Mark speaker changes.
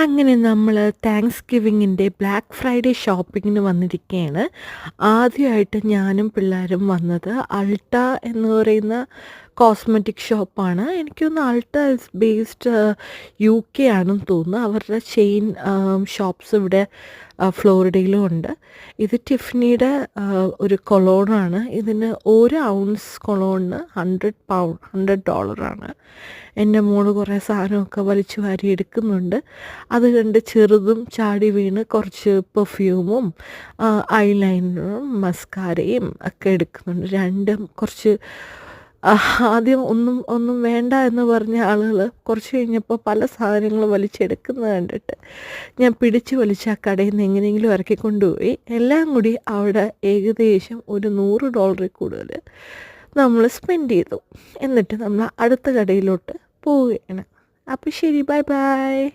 Speaker 1: അങ്ങനെ നമ്മൾ thanks ഗിവിങ്ങിൻ്റെ black Friday ഷോപ്പിങ്ങിന് വന്നിരിക്കുകയാണ്. ആദ്യമായിട്ട് ഞാനും പിള്ളേരും വന്നത് അൾട്ട എന്ന് പറയുന്ന കോസ്മെറ്റിക് ഷോപ്പാണ്. എനിക്ക് തോന്നുന്നു അൾട്ട ഇസ് ബേസ്ഡ് UK ആണെന്ന് തോന്നുന്നു. അവരുടെ ചെയിൻ ഷോപ്സ് ഇവിടെ ഫ്ലോറിഡയിലും ഉണ്ട്. ഇത് ടിഫ്നിയുടെ ഒരു കൊളോണാണ്. ഇതിന് ഒരു ഔൺസ് കൊളോണിന് $100. എൻ്റെ മോള് കുറേ സാധനമൊക്കെ വലിച്ചു വാരി എടുക്കുന്നുണ്ട്. അത് കണ്ട് ചെറുതും ചാടി വീണ് കുറച്ച് പെർഫ്യൂമും ഐലൈനറും മസ്കാരയും ഒക്കെ എടുക്കുന്നുണ്ട്. രണ്ടും കുറച്ച് ആദ്യം ഒന്നും വേണ്ട എന്ന് പറഞ്ഞ ആളുകൾ കുറച്ച് കഴിഞ്ഞപ്പോൾ പല സാധനങ്ങളും വലിച്ചെടുക്കുന്നത് കണ്ടിട്ട് ഞാൻ പിടിച്ച് വലിച്ച് ആ കടയിൽ നിന്ന് എങ്ങനെയെങ്കിലും ഇറക്കി കൊണ്ടുപോയി. എല്ലാം കൂടി അവിടെ ഏകദേശം ഒരു $100 കൂടുതൽ നമ്മൾ സ്പെൻഡ് ചെയ്തു. എന്നിട്ട് നമ്മൾ അടുത്ത കടയിലോട്ട് പോവുകയാണ്. അപ്പോൾ ശരി, ബൈ ബൈ.